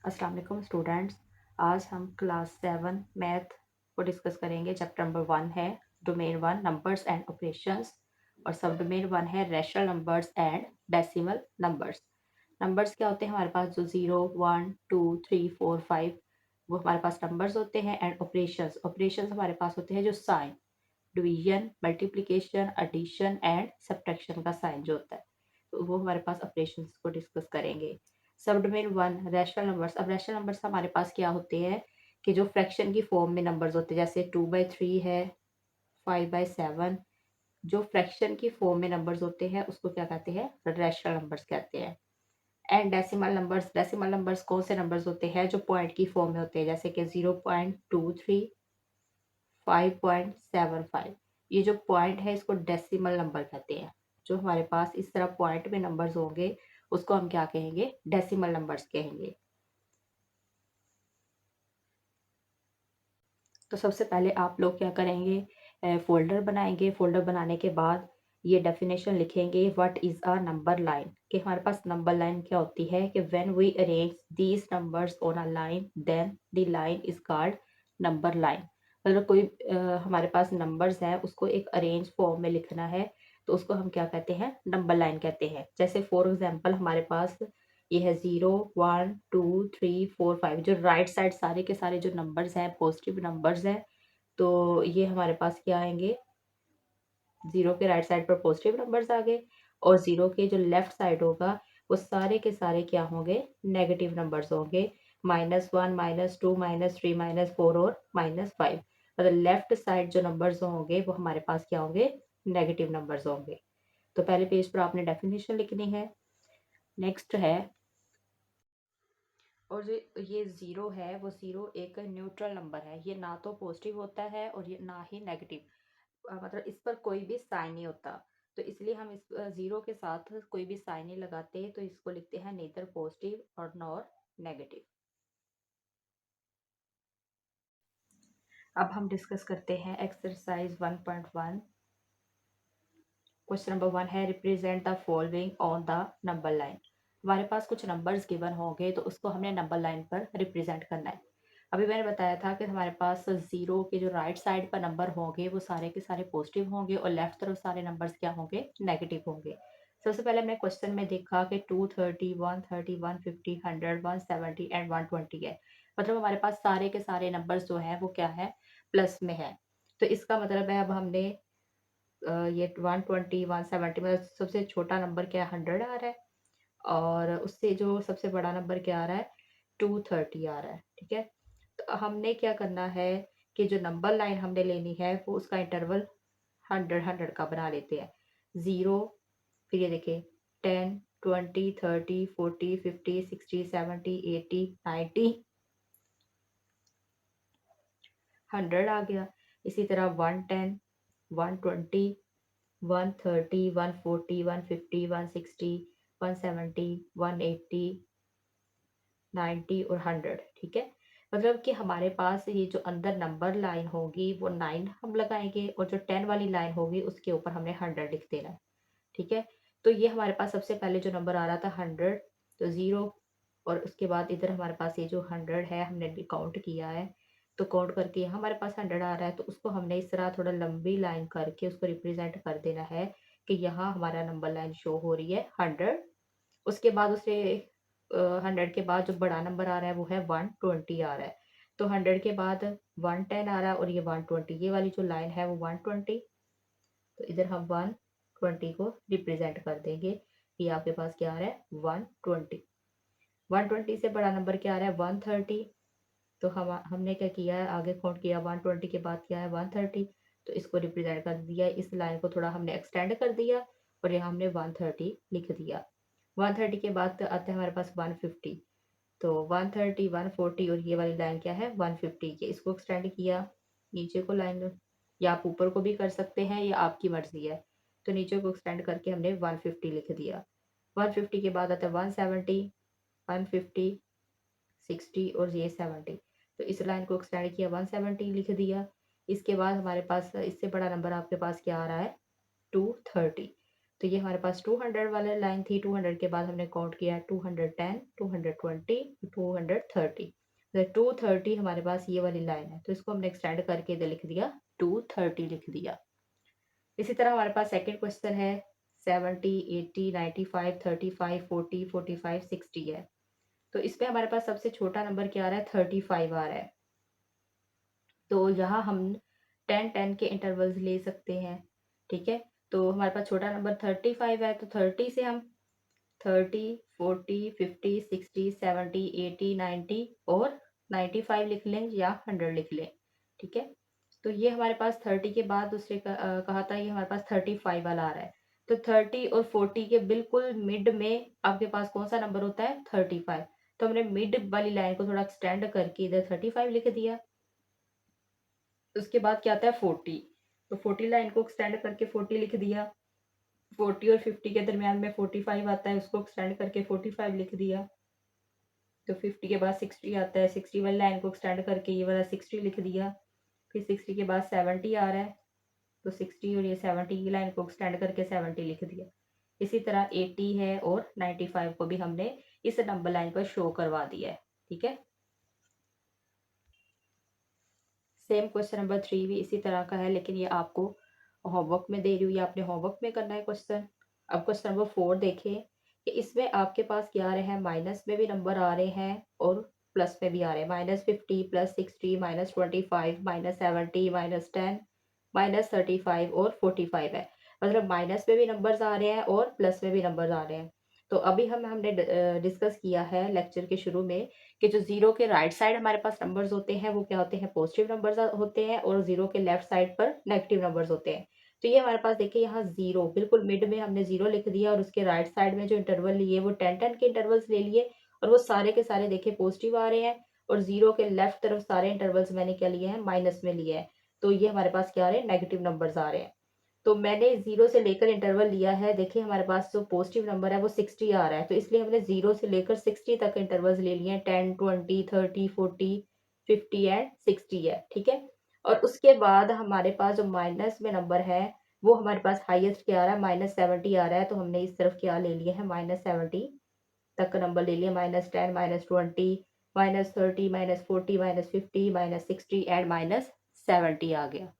अस्सलाम वालेकुम स्टूडेंट्स। आज हम क्लास 7 मैथ को डिस्कस करेंगे। चैप्टर नंबर 1 है डोमेन 1 नंबर्स एंड ऑपरेशंस और सब डोमेन 1 है rational numbers and decimal numbers. Numbers क्या होते हैं हमारे पास जो 0 1 2 3 4 5 वो हमारे पास नंबर्स होते हैं। एंड ऑपरेशंस ऑपरेशंस हमारे पास होते हैं जो sign division multiplication addition and subtraction का साइन जो होता है, तो वो हमारे पास ऑपरेशंस को डिस्कस करेंगे। सब डोमेन 1 रैशनल नंबर्स। अब रैशनल नंबर्स हमारे पास क्या होते हैं कि जो फ्रैक्शन की फॉर्म में नंबर्स होते हैं, जैसे 2/3 है, 5/7। जो फ्रैक्शन की फॉर्म में नंबर्स होते हैं उसको क्या कहते हैं, रैशनल नंबर्स कहते हैं। एंड डेसिमल नंबर्स कौन से नंबर्स होते हैं जो पॉइंट की फॉर्म में होते हैं, जैसे कि 0.23 5.75। ये जो पॉइंट है इसको डेसिमल नंबर कहते हैं। जो हमारे पास इस तरह पॉइंट में नंबर्स होंगे उसको हम क्या कहेंगे, डेसिमल नंबर्स कहेंगे। तो सबसे पहले आप लोग क्या करेंगे, फोल्डर बनाएंगे। फोल्डर बनाने के बाद ये डेफिनेशन लिखेंगे, what is a number line. कि हमारे पास नंबर लाइन क्या होती है कि when we arrange these numbers on a line then the line is called number line. मतलब कोई हमारे पास नंबर्स हैं उसको एक अरेंज फॉर्म में लिखना है तो उसको हम क्या कहते हैं, नंबर लाइन कहते हैं। जैसे फॉर एग्जाम्पल हमारे पास ये है 0 1 2 3 4 5। जो राइट साइड सारे के सारे जो नंबर्स हैं पॉजिटिव नंबर्स हैं, तो ये हमारे पास क्या आएंगे, 0 के राइट साइड पर पॉजिटिव नंबर्स आ गए और 0 के जो लेफ्ट साइड होगा वो सारे के सारे क्या होंगे, नेगेटिव नंबर्स होंगे। -1 -2 -3 -4 और -5। मतलब लेफ्ट साइड जो नंबर्स होंगे वो हमारे पास क्या होंगे, नेगेटिव नंबर्स होंगे। तो पहले पेज पर आपने डेफिनेशन लिखनी है। नेक्स्ट है, और जो ये ज़ीरो है वो ज़ीरो एक न्यूट्रल नंबर है। ये ना तो पॉजिटिव होता है और ये ना ही नेगेटिव, मतलब इस पर कोई भी साइन नहीं होता। तो इसलिए हम इस ज़ीरो के साथ कोई भी साइन नहीं लगाते, तो इसको लिखते हैं नेदर पॉजिटिव और नॉर नेगेटिव। अब हम डिस्कस करते हैं एक्सरसाइज 1.1। क्वेश्चन नंबर 1 है represent the following on the number line. हमारे पास कुछ नंबर्स गिवन होंगे तो उसको हमने नंबर लाइन पर रिप्रेजेंट करना है। अभी मैंने बताया था कि हमारे पास ज़ीरो के जो राइट साइड पर नंबर होंगे वो सारे के सारे पॉजिटिव होंगे और लेफ्ट तरफ सारे नंबर्स क्या होंगे, नेगेटिव होंगे। सबसे पहले हमने क्वेश्चन में देखा कि 230 130 150 100 170 एंड 120 है। मतलब हमारे पास सारे के सारे नंबर्स जो हैं वो क्या है, प्लस में है। तो इसका मतलब है अब हमने ये 120 170 मतलब सबसे छोटा नंबर क्या है, 100 आ रहा है। और उससे जो सबसे बड़ा नंबर क्या आ रहा है, 230 आ रहा है। ठीक है, तो हमने क्या करना है कि जो नंबर लाइन हमने लेनी है वो उसका इंटरवल 100 का बना लेते हैं। 0, फिर ये देखिए 10 20 30 40 50 60 70 80 90 100 आ गया। इसी तरह 110 120 130 140 150 160 170 180 90 और 100। ठीक है, मतलब कि हमारे पास ये जो अंदर नंबर लाइन होगी वो 9 हम लगाएंगे और जो 10 वाली लाइन होगी उसके ऊपर हमने 100 लिख देना है। ठीक है, तो ये हमारे पास सबसे पहले जो नंबर आ रहा था 100, तो 0 और उसके बाद इधर हमारे पास ये जो 100 है हमने भी काउंट किया है। तो काउंट करके यहाँ हमारे पास 100 आ रहा है, तो उसको हमने इस तरह थोड़ा लंबी लाइन करके उसको रिप्रेजेंट कर देना है कि यहाँ हमारा नंबर लाइन शो हो रही है 100। उसके बाद उसे 100 के बाद जो बड़ा नंबर आ रहा है वो है 120 आ रहा है। तो 100 के बाद 110 आ रहा है और ये 120, ये वाली जो लाइन है वो 120। तो इधर हम 120 को रिप्रेजेंट कर देंगे। ये आपके पास क्या आ रहा है, 120। 120 से बड़ा नंबर क्या आ रहा है, 130। तो हमने क्या किया है, आगे काउंट किया 120 के बाद क्या है 130। तो इसको रिप्रेजेंट कर दिया, इस लाइन को थोड़ा हमने एक्सटेंड कर दिया और यहाँ हमने 130 लिख दिया। 130 के बाद आता है हमारे पास 150। तो 130 140 और ये वाली लाइन क्या है 150 के, इसको एक्सटेंड किया नीचे को लाइन, या आप ऊपर को भी कर सकते हैं, या आपकी मर्जी है। तो नीचे को एक्सटेंड करके हमने 150 लिख दिया। 150 के बाद आता है 170 150 60 और ये 70। तो इस लाइन को एक्सटेंड किया 170 लिख दिया। इसके बाद हमारे पास इससे बड़ा नंबर आपके पास क्या आ रहा है, 230। तो ये हमारे पास 200 वाला लाइन थी। 200 के बाद हमने काउंट किया 210, 220, 230। तो 230 हमारे पास ये वाली लाइन है, तो इसको हमने एक्सटेंड करके इधर लिख दिया 230 लिख दिया। इसी तरह हमारे पास सेकंड क्वेश्चन है 70, 80, 95, 35, 40, 45, 60 है। तो इसमें हमारे पास सबसे छोटा नंबर क्या आ रहा है, 35 आ रहा है। तो यहाँ हम 10-10 के इंटरवल्स ले सकते हैं। ठीक है, तो हमारे पास छोटा नंबर 35 है, तो 30 से हम 30, 40, 50, 60, 70, 80, 90 और 95 लिख लें या 100 लिख लें। ठीक है, तो ये हमारे पास 30 के बाद दूसरे कहा था, ये हमारे पास 35 वाला आ रहा है। तो 30 और 40 के बिल्कुल मिड में आपके पास कौन सा नंबर होता है, 35। तो हमने मिड वाली लाइन को थोड़ा एक्सटेंड करके इधर 35 लिख दिया। उसके बाद क्या आता है 40, तो 40 लाइन को एक्सटेंड करके 40 लिख दिया। 40 और 50 के दरमियान में 45 आता है, उसको एक्सटेंड करके 45 लिख दिया। तो 50 के बाद 60 आता है, 60 वाली लाइन को एक्सटेंड करके ये वाला 60 लिख दिया। फिर 60 के बाद 70 आ रहा है, तो 60 और ये 70 की लाइन को एक्सटेंड करके 70 लिख दिया। इसी तरह 80 है और 95 को भी हमने इस नंबर लाइन पर शो करवा दिया है। ठीक है, सेम क्वेश्चन नंबर 3 भी इसी तरह का है, लेकिन ये आपको होमवर्क में दे रही हूँ, या आपने होमवर्क में करना है क्वेश्चन। अब क्वेश्चन नंबर 4 देखें कि इसमें आपके पास क्या आ रहे हैं, माइनस में भी नंबर आ रहे हैं और प्लस में भी आ रहे हैं। -50, +60, -25, -70, -10, -35 और 45 है। मतलब माइनस में भी नंबर्स आ रहे हैं और प्लस में भी नंबर्स आ रहे हैं। तो अभी हमने डिस्कस किया है लेक्चर के शुरू में कि जो जीरो के राइट साइड हमारे पास नंबर्स होते हैं वो क्या होते हैं, पॉजिटिव नंबर्स होते हैं, और जीरो के लेफ्ट साइड पर नेगेटिव नंबर्स होते हैं। तो ये हमारे पास देखिए यहाँ जीरो बिल्कुल मिड में हमने जीरो लिख दिया, और उसके राइट साइड में जो इंटरवल लिए वो 10-10 के इंटरवल्स ले लिए, और वो सारे के सारे देखिए पॉजिटिव आ रहे हैं। और जीरो के लेफ्ट तरफ सारे इंटरवल्स मैंने क्या लिए हैं, माइनस में लिए हैं। तो ये हमारे पास क्या आ रहे हैं, नेगेटिव नंबर्स आ रहे हैं। तो मैंने 0 से लेकर इंटरवल लिया है। देखिए हमारे पास जो पॉजिटिव नंबर है वो 60 आ रहा है, तो इसलिए हमने 0 से लेकर 60 तक इंटरवल्स ले लिए हैं। 10, 20, 30, 40, 50 एंड 60 है। ठीक है, और उसके बाद हमारे पास जो माइनस में नंबर है वो हमारे पास हाईएस्ट क्या आ रहा है, -70 आ रहा है। तो हमने इस तरफ क्या ले लिया है, -70 तक का नंबर ले लिया। -10, -20, -30, -40, -50, -60 एंड -70 आ गया।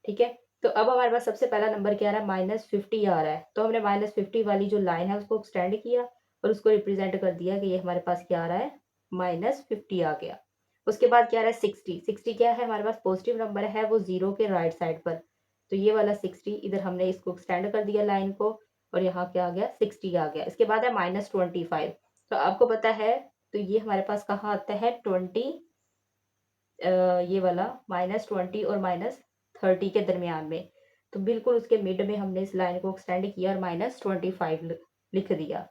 ठीक है, तो अब हमारे पास सबसे पहला नंबर क्या आ रहा है, -50 आ रहा है। तो हमने -50 वाली जो लाइन है उसको एक्सटेंड किया और उसको रिप्रेजेंट कर दिया कि ये हमारे पास क्या आ रहा है, -50 आ गया। उसके बाद क्या आ रहा है 60। 60 क्या है, हमारे पास पॉजिटिव नंबर है, वो जीरो के राइट साइड पर। तो ये वाला 60 इधर हमने इसको एक्सटेंड कर दिया लाइन को, और यहाँ क्या आ गया, 60 आ गया। इसके बाद है -25। तो आपको पता है, तो ये हमारे पास कहाँ आता है, 20, ये वाला -20 और -30 के दरमियान में। तो बिल्कुल उसके मिड में हमने इस लाइन को एक्सटेंड किया और -25 लिख दिया।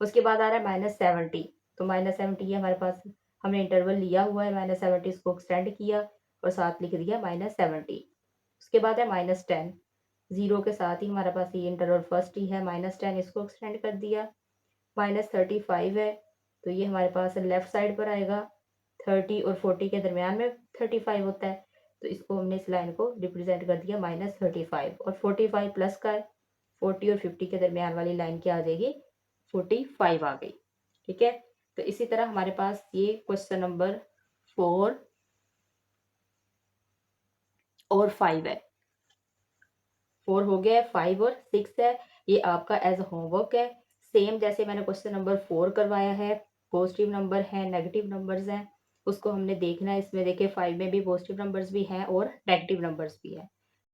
उसके बाद आ रहा है -70। तो -70 ये हमारे पास हमने इंटरवल लिया हुआ है, -70 इसको एक्सटेंड किया और साथ लिख दिया -70। उसके बाद है -10। जीरो के साथ ही हमारे पास ये इंटरवल फर्स्ट ही है, -10 इसको एक्सटेंड कर दिया। -35 है, तो ये हमारे पास लेफ्ट साइड पर आएगा। 30 और 40 के दरमियान में 35 होता है, तो इसको हमने इस लाइन को रिप्रेजेंट कर दिया -35, और 45 प्लस का है। 40 और 50 के दरमियान वाली लाइन क्या आ जाएगी, 45 आ गई। ठीक है, तो इसी तरह हमारे पास ये क्वेश्चन नंबर 4 और 5 है। 4 हो गया है, 5 और 6 है। ये आपका एज होमवर्क है, सेम जैसे मैंने क्वेश्चन नंबर 4 करवाया है। पॉजिटिव नंबर है, नेगेटिव नंबर्स हैं, उसको हमने देखना है। इसमें देखिए 5 में भी पॉजिटिव नंबर्स भी हैं और नेगेटिव नंबर्स भी हैं।